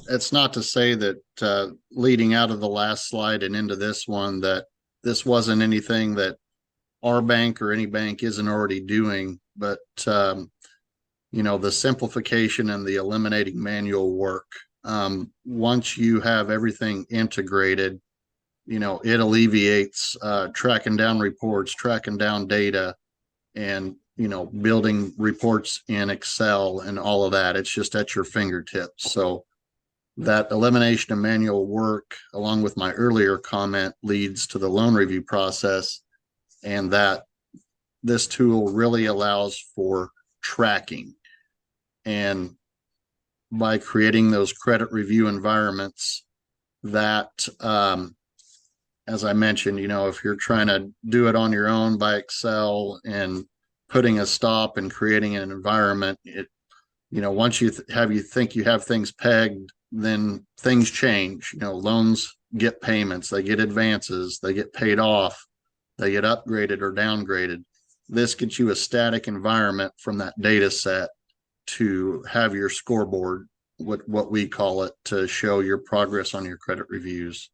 it's not to say that leading out of the last slide and into this one, that this wasn't anything that our bank or any bank isn't already doing, but the simplification and the eliminating manual work. Once you have everything integrated, it alleviates tracking down reports, tracking down data, and building reports in Excel and all of that. It's just at your fingertips. So that elimination of manual work, along with my earlier comment, leads to the loan review process, and that this tool really allows for tracking. And by creating those credit review environments, that as I mentioned, if you're trying to do it on your own by Excel and putting a stop and creating an environment, once you think you have things pegged, then things change. Loans get payments, they get advances, they get paid off, they get upgraded or downgraded. This gets you a static environment from that data set to have your scoreboard, what we call it, to show your progress on your credit reviews.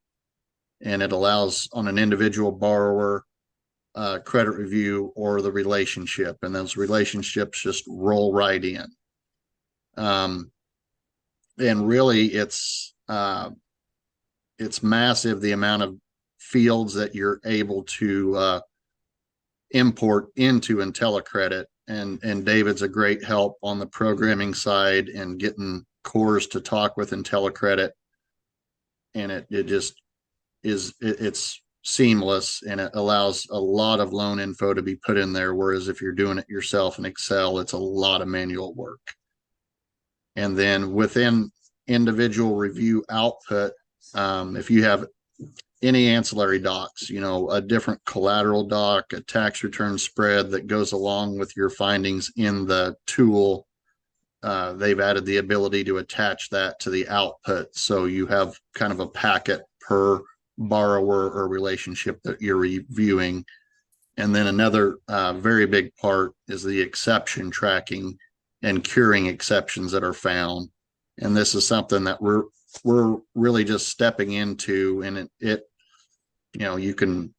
And it allows on an individual borrower credit review or the relationship, and those relationships just roll right in. And really, it's massive, the amount of fields that you're able to import into IntelliCredit. And David's a great help on the programming side and getting cores to talk with IntelliCredit. And it just it's seamless, and it allows a lot of loan info to be put in there. Whereas if you're doing it yourself in Excel, it's a lot of manual work. And then within individual review output, if you have any ancillary docs, a different collateral doc, a tax return spread that goes along with your findings in the tool, they've added the ability to attach that to the output. So you have kind of a packet per borrower or relationship that you're reviewing. And then another very big part is the exception tracking and curing exceptions that are found. And this is something that we're really just stepping into, and it you can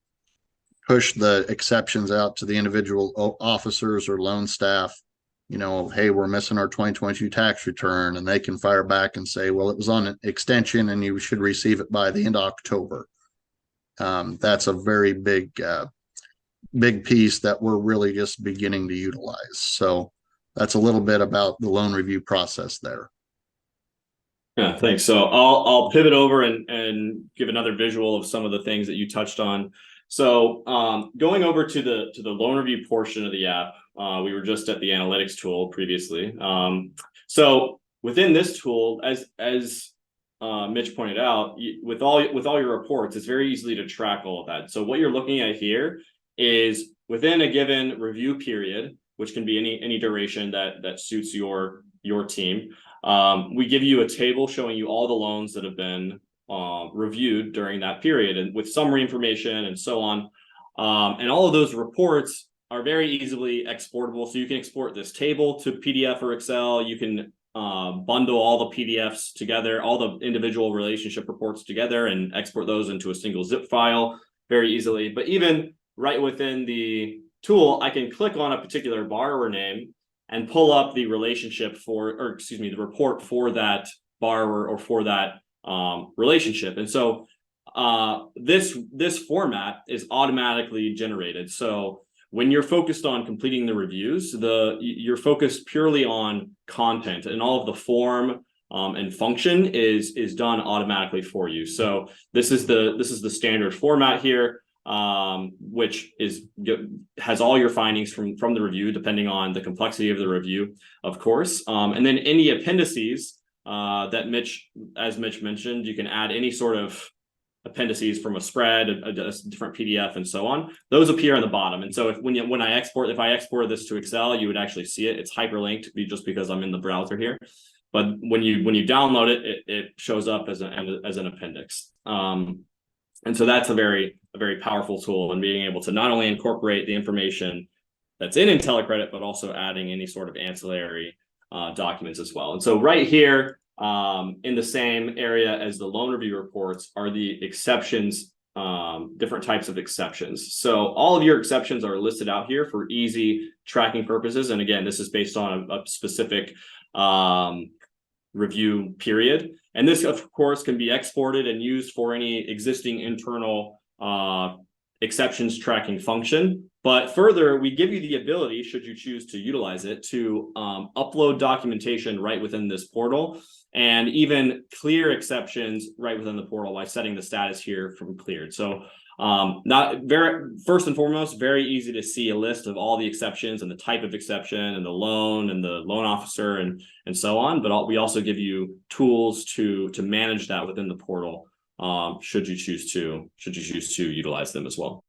push the exceptions out to the individual officers or loan staff. Hey, we're missing our 2022 tax return, and they can fire back and say, well, it was on an extension and you should receive it by the end of October. That's a very big piece that we're really just beginning to utilize. So that's a little bit about the loan review process there. Yeah, thanks. So I'll pivot over and give another visual of some of the things that you touched on. So going over to the loan review portion of the app, we were just at the analytics tool previously. So within this tool, as Mitch pointed out, with all your reports, it's very easy to track all of that. So what you're looking at here is within a given review period, which can be any duration that suits your team. We give you a table showing you all the loans that have been reviewed during that period, and with summary information and so on. And all of those reports are very easily exportable. So you can export this table to PDF or Excel. You can bundle all the PDFs together, all the individual relationship reports together, and export those into a single zip file very easily. But even right within the tool, I can click on a particular borrower name and pull up the the report for that borrower or for that relationship. And so this format is automatically generated. So when you're focused on completing the reviews, you're focused purely on content, and all of the form and function is done automatically for you. So this is the standard format here, which has all your findings from the review, depending on the complexity of the review, of course. And then any appendices that as Mitch mentioned, you can add any sort of appendices from a spread, a different PDF, and so on. Those appear on the bottom. And so if I exported this to Excel, you would actually see it. It's hyperlinked just because I'm in the browser here. But when you download it shows up as an appendix. And so that's a very powerful tool in being able to not only incorporate the information that's in IntelliCredit, but also adding any sort of ancillary documents as well. And so right here, In the same area as the loan review reports are the exceptions, different types of exceptions. So all of your exceptions are listed out here for easy tracking purposes. And again, this is based on a specific review period. And this, of course, can be exported and used for any existing internal exceptions tracking function. But further, we give you the ability, should you choose to utilize it, to upload documentation right within this portal, and even clear exceptions right within the portal by setting the status here from cleared. So first and foremost, very easy to see a list of all the exceptions and the type of exception and the loan and the loan officer and so on. But we also give you tools to manage that within the portal, should you choose to utilize them as well.